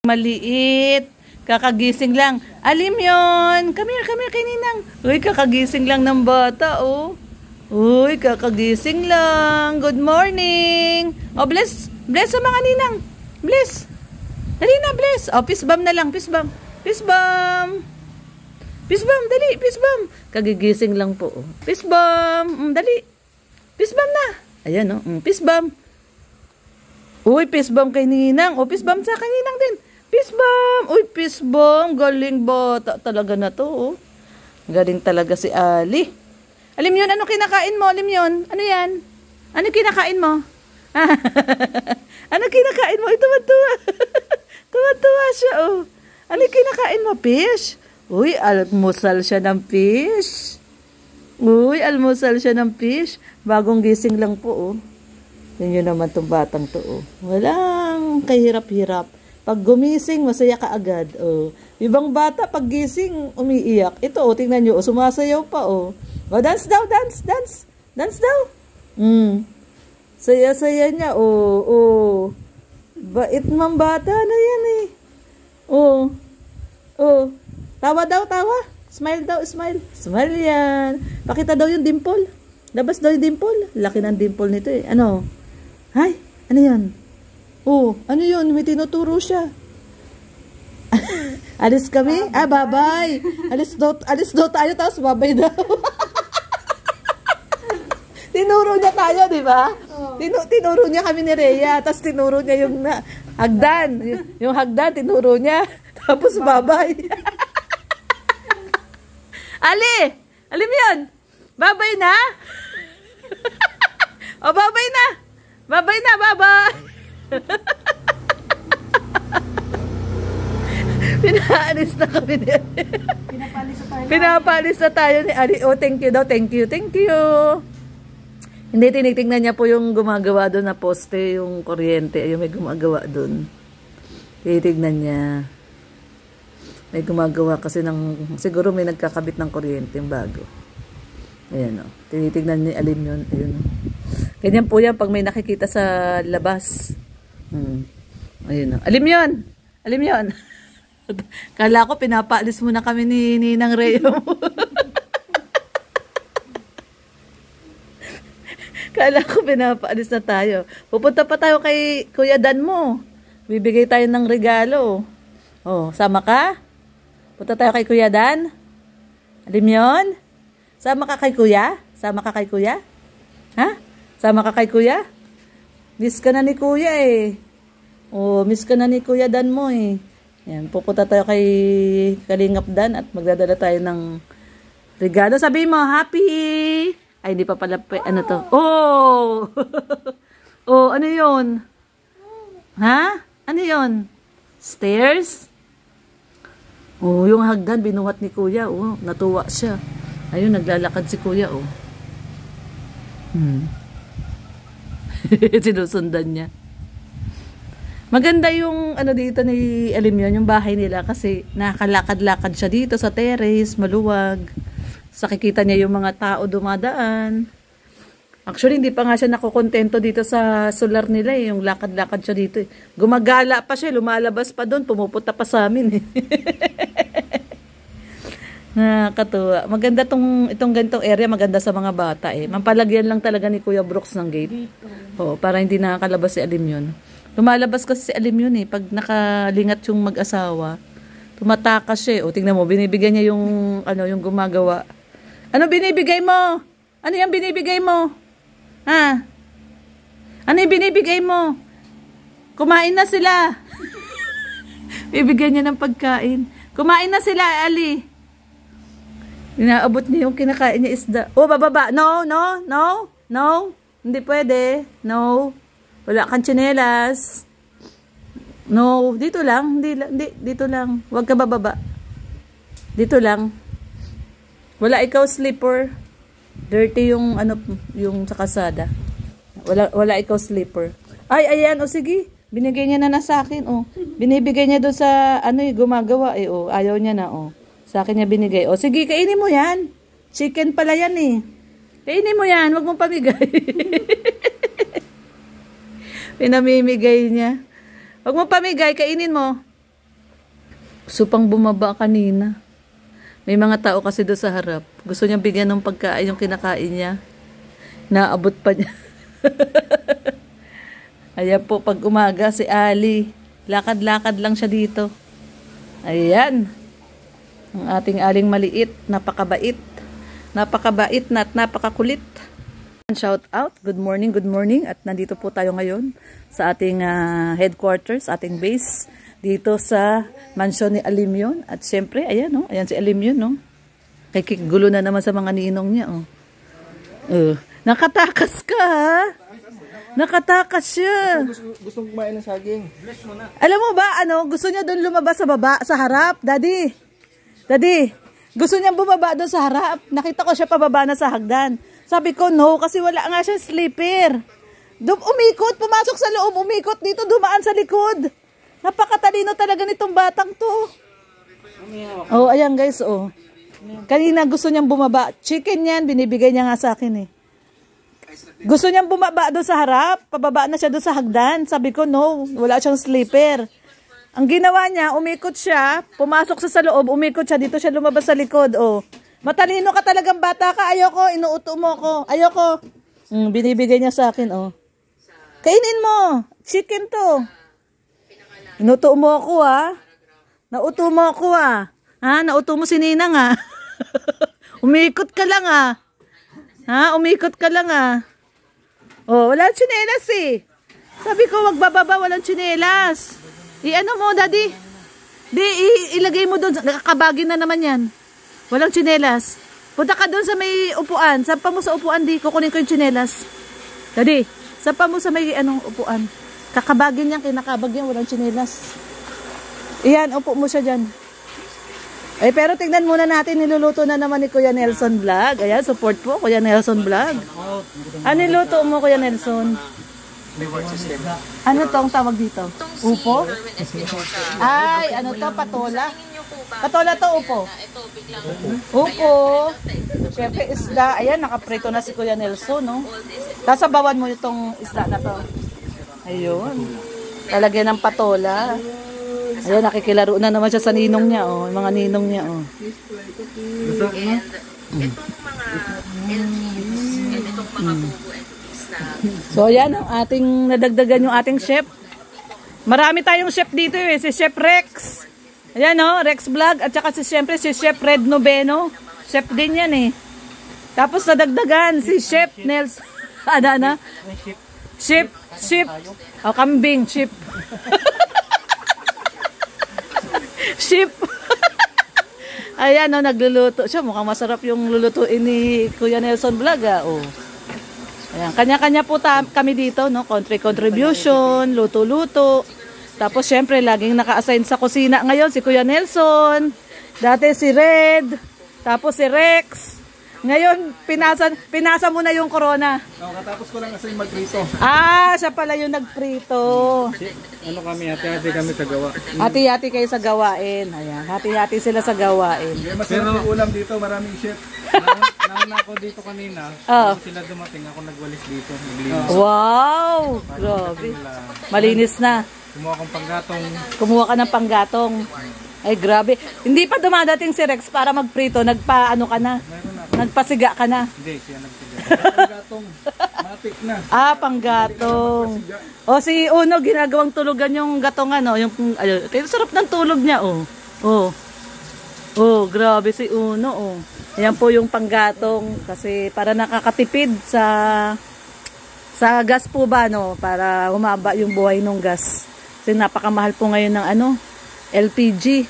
Maliit. Kakagising lang. Alim yon. Come here kay Ninang. Uy, kakagising lang ng bata, oh. Uy, kakagising lang. Good morning. Oh, bless. Bless sa mga Ninang. Bless. Dali na, bless. Oh, peace bomb na lang. Peace bomb. Peace bomb. Peace bomb, dali. Peace bomb. Kagigising lang po, oh. Peace bomb. Dali. Peace bomb na. Ayan, oh. Peace bomb. Uy, peace bomb kay Ninang. Oh, peace bomb sa kay Ninang din. Peace bomb. Uy, peace bomb. Galing bata talaga na to, oh. Galing talaga si Ali. Alim yun, ano kinakain mo? Alim yun. Ano yan? Ano kinakain mo? Ano kinakain mo? Tuwa-tuwa. Tuwa-tuwa siya, oh. Ano kinakain mo? Fish? Uy, almusal siya ng fish. Uy, almusal siya ng fish. Bagong gising lang po, oh. Yun naman itong batang to, oh. Walang kahirap-hirap. Pag gumising, masaya ka agad, oh. Ibang bata, pag gising, umiiyak. Ito, oh, tingnan nyo, oh, sumasayaw pa, oh. Oh, dance daw, dance, dance. Dance daw. Saya-saya niya, oh, oh. Bait mang bata na yan, eh. Oh. Oh. Tawa daw, tawa. Smile daw, smile. Smile yan. Pakita daw yung dimple. Labas daw yung dimple. Laki ng dimple nito, eh. Ano? Hay, ano yan? Oh, ano yun? May tinuturo siya. Alis kami? Ah, bye-bye. Alis daw tayo, tapos bye-bye daw. Tinuro niya tayo, di ba? Oh. Tinuro niya kami ni Rhea, tapos tinuro niya yung hagdan. Yung hagdan, tinuro niya. Tapos bye-bye. Ali! Alim yun? Bye-bye na? O, bye-bye na! Bye-bye na, bye-bye! Pinaalis na kami ni Ali. Pinapalis na tayo ni Ali. Oh, thank you daw. Thank you. Thank you. Hindi, tinitingnan niya po yung gumagawa doon na poste, yung kuryente. Yung may gumagawa doon. Tinitingnan niya. May gumagawa kasi ng, siguro may nagkakabit ng kuryente yung bago. Ayan, o. Tinitingnan niya, alim yun. Ayun, o. Ganyan po yan pag may nakikita sa labas. Ayun, o. Alim yun. Alim yun. Kala ko pinapaalis muna kami ni Ninang Rhea. Kala ko pinapaalis na tayo. Pupunta pa tayo kay Kuya Dan mo. Bibigay tayo ng regalo. Oh, sama ka? Punta tayo kay Kuya Dan? Alim yun? Sama ka kay Kuya? Sama ka kay Kuya? Ha? Sama ka kay Kuya? Miss ka na ni Kuya, eh. Oh, miss ka na ni Kuya Dan mo, eh. Yan, pupunta tayo kay Kalingap Dan at magdadala tayo ng regalo. Sabi mo, happy! Ay, hindi pa pala, ano to? Oh! Oh, ano yun? Ha? Ano yun? Stairs? Oh, yung hagdan, binuhat ni Kuya. Oh, natuwa siya. Ayun, naglalakad si Kuya, oh. Sinusundan niya. Maganda yung ano dito ni Alim yun, yung bahay nila kasi nakakalakad-lakad siya dito sa terrace, maluwag. Sakikita niya yung mga tao dumadaan. Actually, hindi pa nga siya nakukontento dito sa solar nila, eh. Yung lakad-lakad siya dito, eh. Gumagala pa siya, lumalabas pa doon, pumupunta pa sa amin, eh. Nakakatuwa. Maganda itong ganitong area, maganda sa mga bata, eh. Mampalagyan lang talaga ni Kuya Brooks ng gate. Oo, para hindi nakakalabas si Alim yun. Lumalabas kasi si Alim yun, eh. Pag nakalingat yung mag-asawa, tumatakas siya, eh. O, tingnan mo, binibigyan niya yung, ano, yung gumagawa. Ano binibigay mo? Ano yung binibigay mo? Ha? Ano yung binibigay mo? Kumain na sila. Bibigyan niya ng pagkain. Kumain na sila, Ali. Inaabot niya yung kinakain niya isda. Oh, bababa. No, no, no, no. Hindi pwede. No. Wala kang tsinelas. No, dito lang. Hindi, dito lang. Huwag ka bababa. Dito lang. Wala ikaw slipper. Dirty yung ano, yung sa kasada. Wala ikaw slipper. Ay, ayan, o sige. Binigay niya na sa akin, oh. Binibigay niya doon sa ano, gumagawa, eh, oh. Ayaw niya na, oh. Sa akin niya binigay. O sige, kainin mo yan. Chicken pala yan, eh. Kainin mo yan, wag mong pamigay. Pinamimigay niya. Wag mong pamigay, kainin mo. Supang bumaba kanina. May mga tao kasi doon sa harap. Gusto niya bigyan ng pagkain yung kinakain niya. Naabot pa niya. Ayan po, pag umaga si Ali. Lakad-lakad lang siya dito. Ayan. Ang ating aling maliit. Napakabait. Napakabait na at napakakulit. Shout out. Good morning, good morning. At nandito po tayo ngayon sa ating headquarters, ating base. Dito sa mansyon ni Alimyon. At syempre, ayan no. Ayan si Alimyon no. Kikigulo na naman sa mga ninong niya oh. Nakatakas ka ha. Nakatakas siya. Gusto kumain ng saging. Alam mo ba, gusto niya doon lumabas sa baba, sa harap, Daddy. Daddy, gusto niya bumaba doon sa harap. Nakita ko siya pababa na sa hagdan. Sabi ko, no, kasi wala nga siya sleeper. Umikot, pumasok sa loob, umikot dito, dumaan sa likod. Napakatalino talaga nitong batang to. Oh, ayan guys, oh. Kanina gusto niyang bumaba. Chicken yan, binibigay niya nga sa akin eh. Gusto niyang bumaba doon sa harap, pababa na siya doon sa hagdan. Sabi ko, no, wala siyang sleeper. Ang ginawa niya, umikot siya, pumasok sa loob, umikot siya, dito siya lumabas sa likod, oh. Matalino ka talagang bata ka, ayoko, inuuto mo ko, ayoko. Binibigay niya sa akin, oh. Kainin mo, chicken to. Inuuto mo ako, ha. Nauto mo ako, ha. Ha, nauto mo si Ninang, ha. Umikot ka lang, ha. Ha, umikot ka lang, ha. Oh, walang tsinelas, eh. Sabi ko, wag bababa, walang tsinelas. I-ano mo, Daddy? Di, ilagay mo doon. Nakakabagin na naman yan. Walang tsinelas. Punta ka doon sa may upuan. Sampa mo sa upuan, di. Kukunin ko yung tsinelas. Daddy, sampa mo sa may upuan. Kakabagin yan, kinakabag yan. Walang tsinelas. Iyan, upo mo siya dyan. Ay, pero tignan muna natin. Niluluto na naman ni Kuya Nelson Vlog. Ayan, support po, Kuya Nelson Vlog. Ano niluto mo, Kuya Nelson? Ano tong tawag dito? Upo? Ay, ano to? Patola? Patola to, upo? Upo. Siyempre, isda. Ayan, nakaprito na si Kuya Nelson, no? Sasabawan mo itong isda na to. Ayun. Talagyan ng patola. Ayun, nakikilaro na naman siya sa ninong niya, oh. Mga ninong niya, oh. Itong mga bubo. So, ayan ang ating nadagdagan yung ating chef. Marami tayong chef dito eh. Si Chef Rex. Ayan o, Rex Vlog. At saka siyempre si Chef Red Noveno. Chef din yan eh. Tapos nadagdagan si Chef Nels. Ana? Chef. O, kambing. Chef. Chef. Ayan o, nagluluto siya. Mukhang masarap yung lulutuin ni Kuya Nelson Vlog ah. O. Ayan, kanya-kanya po kami dito, no? Contribution, luto-luto. Tapos, syempre, laging naka-assign sa kusina ngayon si Kuya Nelson. Dati si Red. Tapos si Rex. Ngayon, pinasa mo na yung corona. Katapos ko lang kasi magprito. Ah, siya pala yung nagprito. Ano kami, hati-hati kami sa gawa. Hati-hati kayo sa gawain. Ayan, hati-hati sila sa gawain. Masarap yung ulam dito, maraming chef. Nauna ako dito kanina. Sila dumating, ako nagwalis dito. Wow! Grabe. Malinis na. Kumuha akong panggatong. Kumuha ka ng panggatong. Ay, grabe. Hindi pa dumadating si Rex para magprito. Nagpa-ano ka na? Nagpasiga ka na? Hindi, siya nagsiga. Panggatong. Matik na. Ah, panggatong. O, si Uno, ginagawang tulugan yung gatong ano. Yung, sarap ng tulog niya, oh. Oh. Oh, grabe si Uno, oh. Ayan po yung panggatong. Kasi para nakakatipid sa gas po ba, no? Para humaba yung buhay ng gas. Kasi napakamahal po ngayon ng ano, LPG.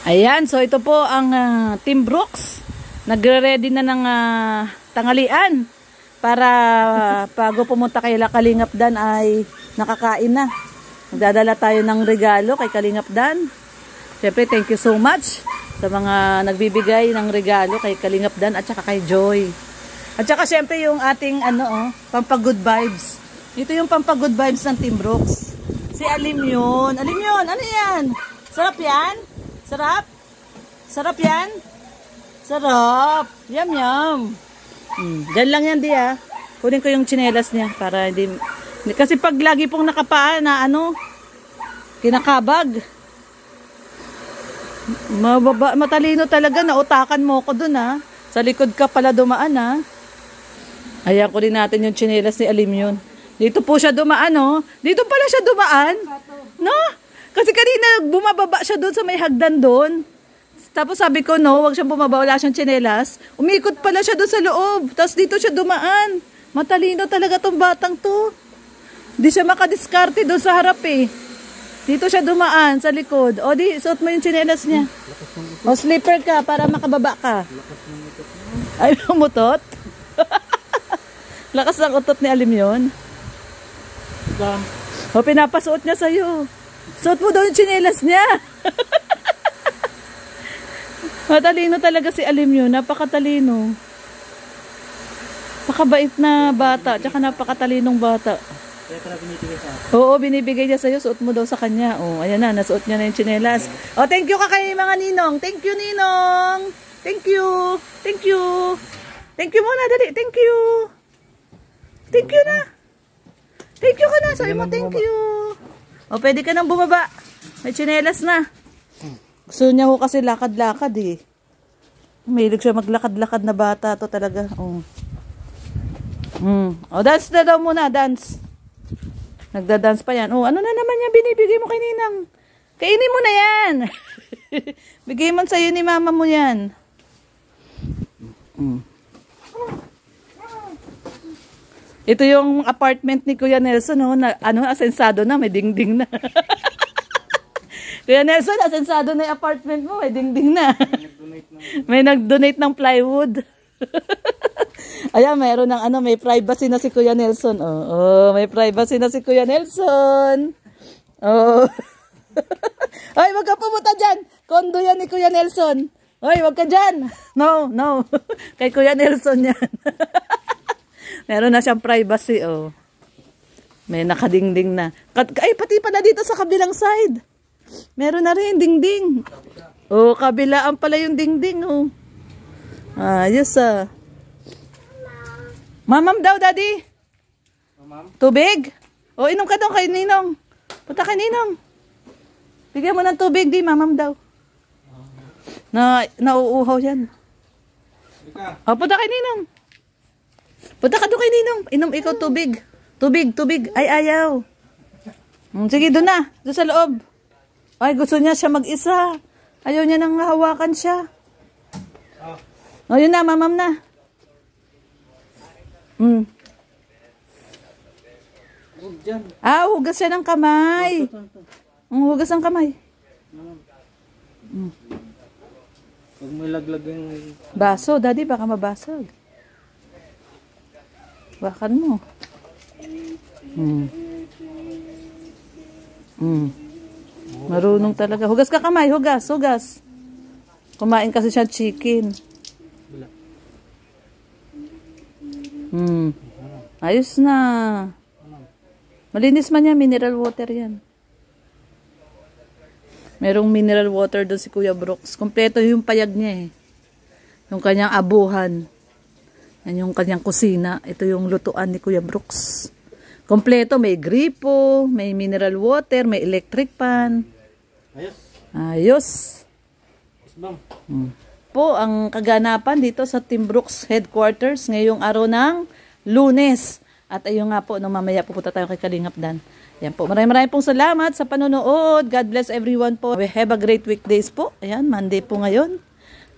Ayan, so ito po ang Team Brooks. Nagre-ready na ng tanghalian para bago pumunta kay Kalingap Dan ay nakakain na. Magdadala tayo ng regalo kay Kalingap Dan. Siyempre, thank you so much sa mga nagbibigay ng regalo kay Kalingap Dan at saka kay Joy. At saka siyempre yung ating pampagood vibes. Ito yung pampagood vibes ng Team Brooks. Si Alimyon. Alimyon, ano yan? Sarap yan? Sarap? Sarap yan? Sarap. Yum, yum. Diyan lang yan, di ah. Kunin ko yung tsinelas niya para hindi... Kasi pag lagi pong nakapaan na kinakabag. Matalino talaga, nautakan mo ko dun ha. Sa likod ka pala dumaan ha. Ayan ko rin natin yung tsinelas ni Alim yun. Dito po siya dumaan oh. Dito pala siya dumaan. No? Kasi kanina bumababa siya doon sa may hagdan doon. Tapos sabi ko no, wag siyang bumaba, wala siyang tsinelas. Umikot pala siya doon sa loob. Tapos dito siya dumaan. Matalino talaga tong batang to. Hindi siya makadiskarte doon sa harap eh. Dito siya dumaan sa likod. O di, suot mo yung tsinelas niya. O slipper ka para makababa ka. Ay, umutot? Lakas ng utot ni Alim yun. O pinapasuot niya sa'yo. Suot mo daw yung tsinelas niya. Matalino talaga si Alim yun. Napakatalino. Napakabait na bata. Tsaka napakatalinong bata. Oo, binibigay niya sa'yo. Suot mo daw sa kanya. O, ayan na. Nasuot niya na yung tsinelas. O, thank you ka kay mga ninong. Thank you, ninong. Thank you. Thank you. Thank you muna, dali. Thank you. Thank you na. Thank you ka na. Sabi mo, thank you. O, pwede ka nang bumaba. May tsinelas na. Gusto niya ho kasi lakad-lakad eh. Mahilig siya maglakad-lakad na bata. To talaga. O. O, dance na daw muna. Dance. Nagda-dance pa yan. Oh, ano na naman yan binibigay mo kay Ninang? Kainin mo na yan. Bigay man sa'yo ni mama mo yan. Ito yung apartment ni Kuya Nelson. Oh, na, asensado na. May dingding na. Kuya Nelson, asensado na yung apartment mo. May dingding na. May nag-donate ng plywood. Ayan, mayroon ng may privacy na si Kuya Nelson. Oh, may privacy na si Kuya Nelson. Oh. Ay, wag ka pumunta dyan. Kondo yan ni Kuya Nelson. Ay, wag ka dyan. No, no. Kay Kuya Nelson yan. Meron na siyang privacy, oh. May nakadingding na. Ay, pati pala dito sa kabilang side. Meron na rin dingding. Oh, kabilaan pala yung dingding, oh. Ayos, ah. Mamam daw, Daddy. Mamam? Tubig? O, inom ka doon kay Ninong. Punta kay Ninong. Bigyan mo ng tubig, di. Mamam daw. Nauuhaw yan. O, punta kay Ninong. Punta ka doon kay Ninong. Inom ikaw tubig. Tubig, tubig. Ay, ayaw. Sige, doon na. Doon sa loob. Ay, gusto niya siya mag-isa. Ayaw niya nang hawakan siya. O, yun na. Mamam na. Hugas siya ng kamay. Hugas ng kamay. Huwag mo laglag yung... Baso, Daddy, baka mabasag. Bakan mo. Marunong talaga. Hugas ka kamay, hugas, hugas. Kumain kasi siya chicken. Ayos na. Malinis man yan, mineral water yan. Merong mineral water doon si Kuya Brooks. Kompleto yung payag niya eh. Yung kanyang abuhan. Yan yung kanyang kusina. Ito yung lutuan ni Kuya Brooks. Kompleto, may gripo, may mineral water, may electric pan. Ayos. Ayos. Po ang kaganapan dito sa Team Brooks headquarters ngayong araw ng Lunes. At ayun nga po, mamaya pupunta tayo kay Kalingap Dan. Ayan po, maraming pong salamat sa panonood. God bless everyone po. We have a great weekdays po. Ayan, Monday po ngayon.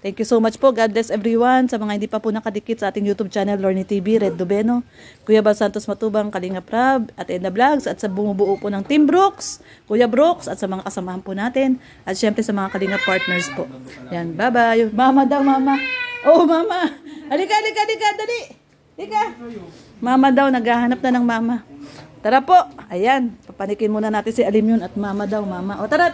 Thank you so much po. God bless everyone. Sa mga hindi pa po nakadikit sa ating YouTube channel, Lorny TV, Red Dubeno, Kuya Bal Santos Matubang, Kalingap Rab, at Edna Vlogs, at sa bumubuo po ng Team Brooks, Kuya Brooks, at sa mga kasamahan po natin, at syempre sa mga Kalingap partners po. Yan, bye-bye. Mama daw, mama. Oh, mama. Halika, halika, halika, dali. Halika. Mama daw, naghahanap na ng mama. Tara po. Ayan, papanikin muna natin si Alim yun at mama daw, mama. O, tara.